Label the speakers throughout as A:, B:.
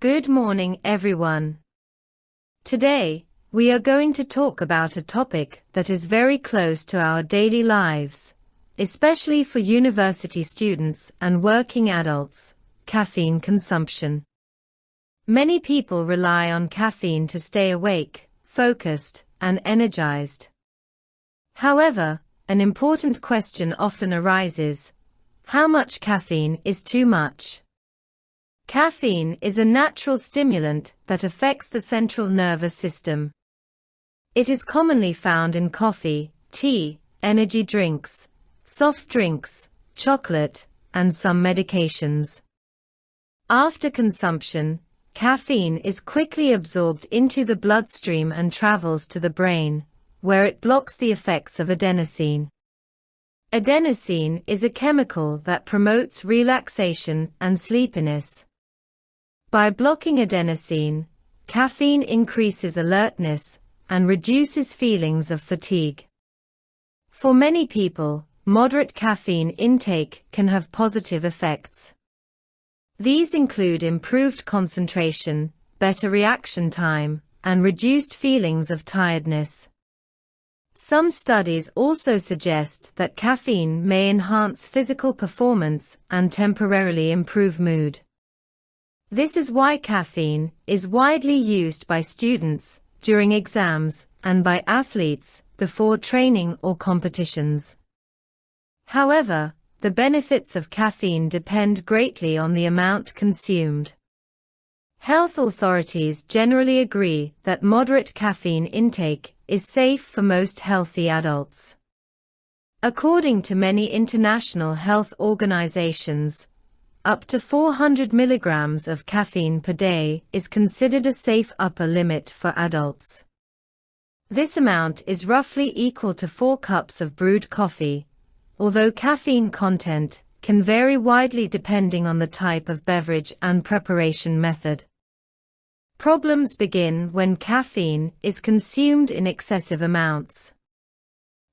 A: Good morning, everyone. Today, we are going to talk about a topic that is very close to our daily lives, especially for university students and working adults: caffeine consumption. Many people rely on caffeine to stay awake, focused, and energized. However, an important question often arises: how much caffeine is too much? Caffeine is a natural stimulant that affects the central nervous system. It is commonly found in coffee, tea, energy drinks, soft drinks, chocolate, and some medications. After consumption, caffeine is quickly absorbed into the bloodstream and travels to the brain, where it blocks the effects of adenosine. Adenosine is a chemical that promotes relaxation and sleepiness. By blocking adenosine, caffeine increases alertness and reduces feelings of fatigue. For many people, moderate caffeine intake can have positive effects. These include improved concentration, better reaction time, and reduced feelings of tiredness. Some studies also suggest that caffeine may enhance physical performance and temporarily improve mood. This is why caffeine is widely used by students during exams and by athletes before training or competitions. However, the benefits of caffeine depend greatly on the amount consumed. Health authorities generally agree that moderate caffeine intake is safe for most healthy adults. According to many international health organizations, up to 400 milligrams of caffeine per day is considered a safe upper limit for adults. This amount is roughly equal to 4 cups of brewed coffee, although caffeine content can vary widely depending on the type of beverage and preparation method. Problems begin when caffeine is consumed in excessive amounts.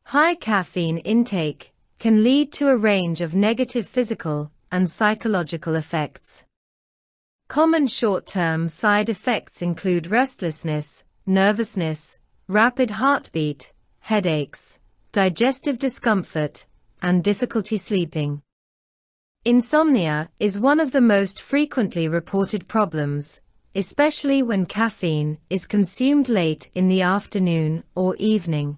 A: High caffeine intake can lead to a range of negative physical and psychological effects. Common short-term side effects include restlessness, nervousness, rapid heartbeat, headaches, digestive discomfort, and difficulty sleeping. Insomnia is one of the most frequently reported problems, especially when caffeine is consumed late in the afternoon or evening.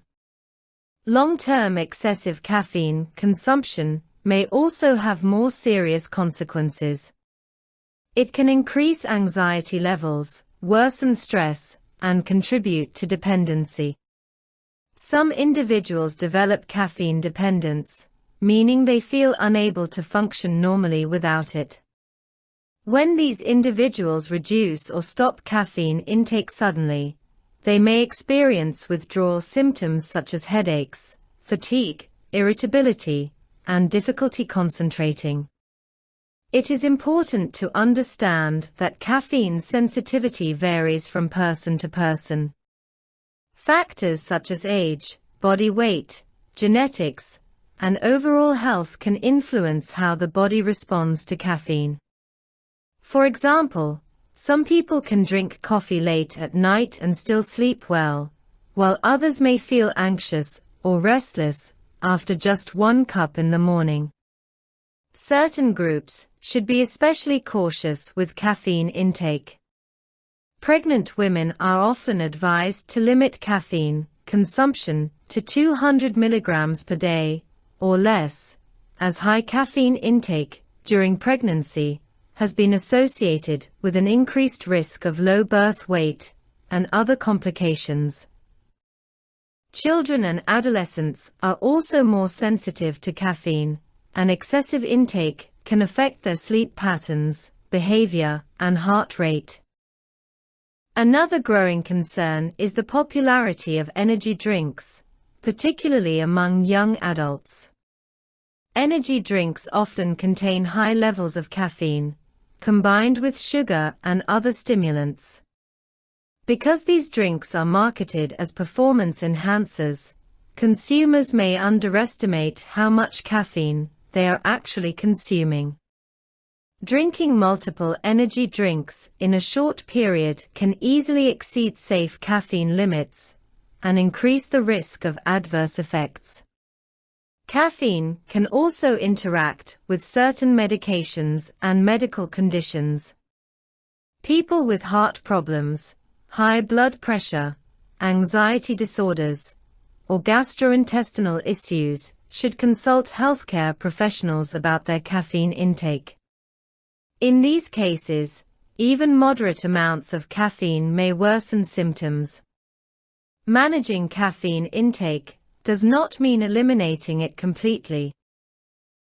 A: Long-term excessive caffeine consumption may also have more serious consequences. It can increase anxiety levels, worsen stress, and contribute to dependency. Some individuals develop caffeine dependence, meaning they feel unable to function normally without it. When these individuals reduce or stop caffeine intake suddenly, they may experience withdrawal symptoms such as headaches, fatigue, irritability, and difficulty concentrating. It is important to understand that caffeine sensitivity varies from person to person. Factors such as age, body weight, genetics, and overall health can influence how the body responds to caffeine. For example, some people can drink coffee late at night and still sleep well, while others may feel anxious or restless after just 1 cup in the morning. Certain groups should be especially cautious with caffeine intake. Pregnant women are often advised to limit caffeine consumption to 200 milligrams per day, or less, as high caffeine intake during pregnancy has been associated with an increased risk of low birth weight and other complications. Children and adolescents are also more sensitive to caffeine, and excessive intake can affect their sleep patterns, behavior, and heart rate. Another growing concern is the popularity of energy drinks, particularly among young adults. Energy drinks often contain high levels of caffeine, combined with sugar and other stimulants. Because these drinks are marketed as performance enhancers, consumers may underestimate how much caffeine they are actually consuming. Drinking multiple energy drinks in a short period can easily exceed safe caffeine limits and increase the risk of adverse effects. Caffeine can also interact with certain medications and medical conditions. People with heart problems, high blood pressure, anxiety disorders, or gastrointestinal issues should consult healthcare professionals about their caffeine intake. In these cases, even moderate amounts of caffeine may worsen symptoms. Managing caffeine intake does not mean eliminating it completely.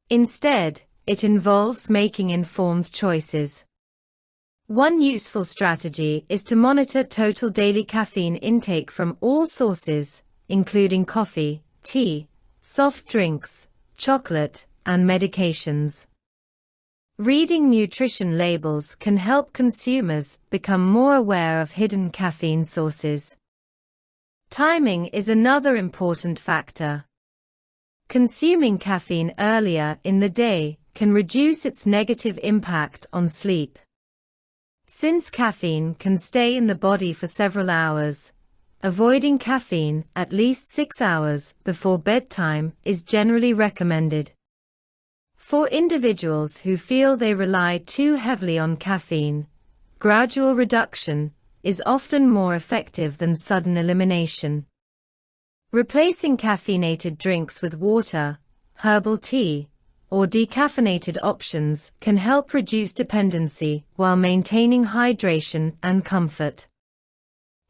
A: Instead, it involves making informed choices. One useful strategy is to monitor total daily caffeine intake from all sources, including coffee, tea, soft drinks, chocolate, and medications. Reading nutrition labels can help consumers become more aware of hidden caffeine sources. Timing is another important factor. Consuming caffeine earlier in the day can reduce its negative impact on sleep. Since caffeine can stay in the body for several hours, avoiding caffeine at least 6 hours before bedtime is generally recommended. For individuals who feel they rely too heavily on caffeine, gradual reduction is often more effective than sudden elimination. Replacing caffeinated drinks with water, herbal tea, or decaffeinated options can help reduce dependency while maintaining hydration and comfort.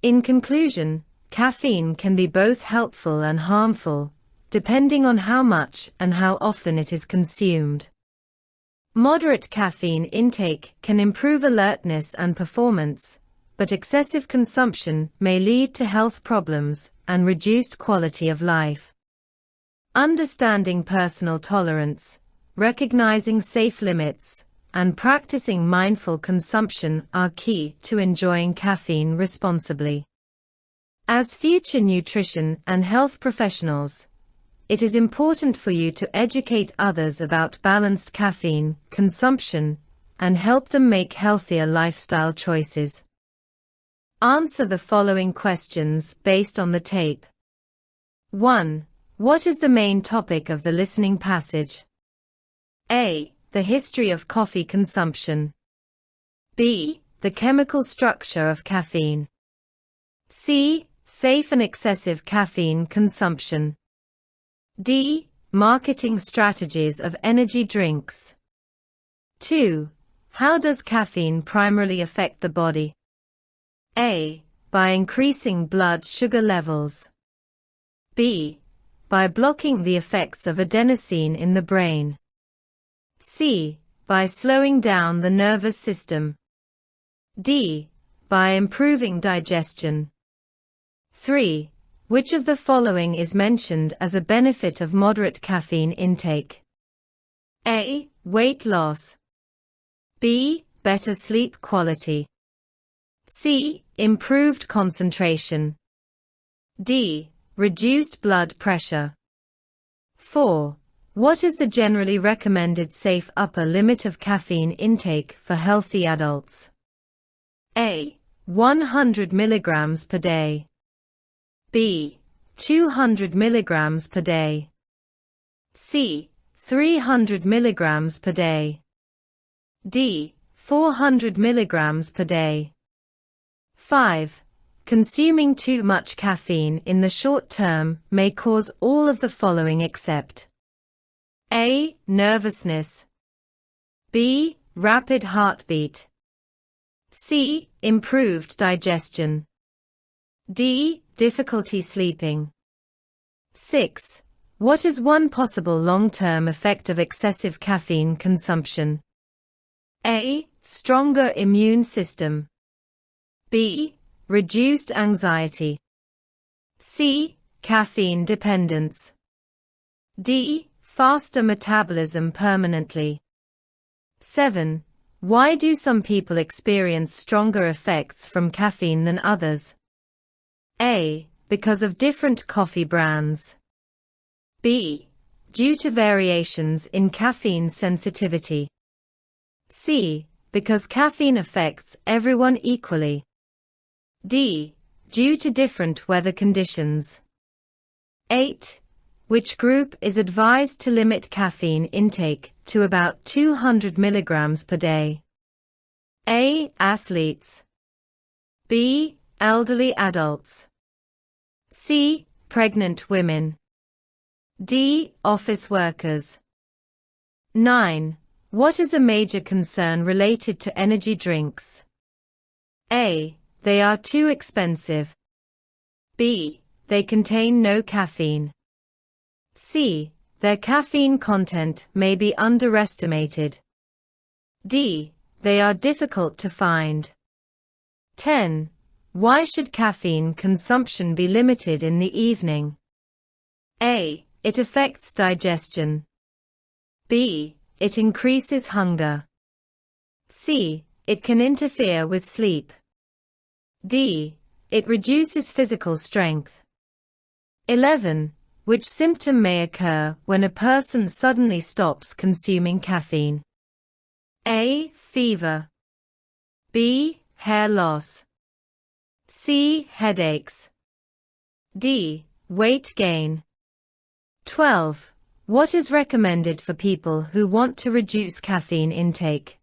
A: In conclusion, caffeine can be both helpful and harmful, depending on how much and how often it is consumed. Moderate caffeine intake can improve alertness and performance, but excessive consumption may lead to health problems and reduced quality of life. Understanding personal tolerance, recognizing safe limits, and practicing mindful consumption are key to enjoying caffeine responsibly. As future nutrition and health professionals, it is important for you to educate others about balanced caffeine consumption and help them make healthier lifestyle choices. Answer the following questions based on the tape. 1. What is the main topic of the listening passage? A. The history of coffee consumption. B. The chemical structure of caffeine. C. Safe and excessive caffeine consumption. D. Marketing strategies of energy drinks. 2. How does caffeine primarily affect the body? A. By increasing blood sugar levels. B. By blocking the effects of adenosine in the brain. C. By slowing down the nervous system. D. By improving digestion. 3. Which of the following is mentioned as a benefit of moderate caffeine intake? A. Weight loss. B. Better sleep quality. C. Improved concentration. D. Reduced blood pressure. 4. What is the generally recommended safe upper limit of caffeine intake for healthy adults? A. 100 mg per day. B. 200 mg per day. C. 300 mg per day. D. 400 mg per day. 5. Consuming too much caffeine in the short term may cause all of the following except A. Nervousness. B. Rapid heartbeat. C. Improved digestion. D. Difficulty sleeping. 6. What is one possible long-term effect of excessive caffeine consumption? A. Stronger immune system. B. Reduced anxiety. C. Caffeine dependence. D. Faster metabolism permanently. 7. Why do some people experience stronger effects from caffeine than others? A. Because of different coffee brands. B. Due to variations in caffeine sensitivity. C. Because caffeine affects everyone equally. D. Due to different weather conditions. 8. Which group is advised to limit caffeine intake to about 200 mg per day? A. Athletes. B. Elderly adults. C. Pregnant women. D. Office workers. 9. What is a major concern related to energy drinks? A. They are too expensive. B. They contain no caffeine. C. Their caffeine content may be underestimated. D. They are difficult to find. 10. Why should caffeine consumption be limited in the evening? A. It affects digestion. B. It increases hunger. C. It can interfere with sleep. D. It reduces physical strength. 11. Which symptom may occur when a person suddenly stops consuming caffeine? A. Fever. B. Hair loss. C. Headaches. D. Weight gain. 12. What is recommended for people who want to reduce caffeine intake?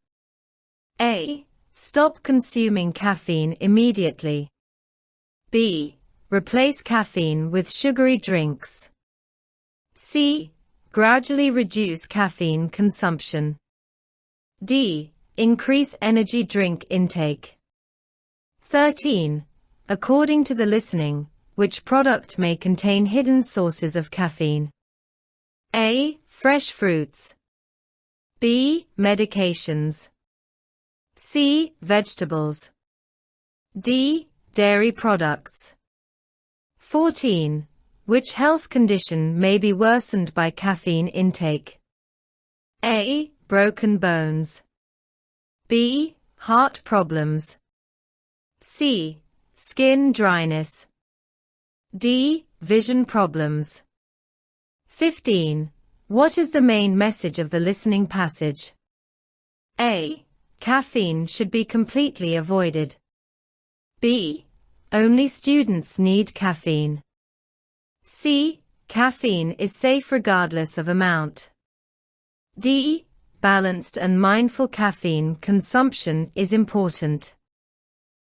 A: A. Stop consuming caffeine immediately. B. Replace caffeine with sugary drinks. C. Gradually reduce caffeine consumption. D. Increase energy drink intake. 13. According to the listening, which product may contain hidden sources of caffeine? A. Fresh fruits. B. Medications. C. Vegetables. D. Dairy products. 14. Which health condition may be worsened by caffeine intake? A. Broken bones. B. Heart problems. C. Skin dryness. D. Vision problems. 15. What is the main message of the listening passage? A. Caffeine should be completely avoided. B. Only students need caffeine. C. Caffeine is safe regardless of amount. D. Balanced and mindful caffeine consumption is important.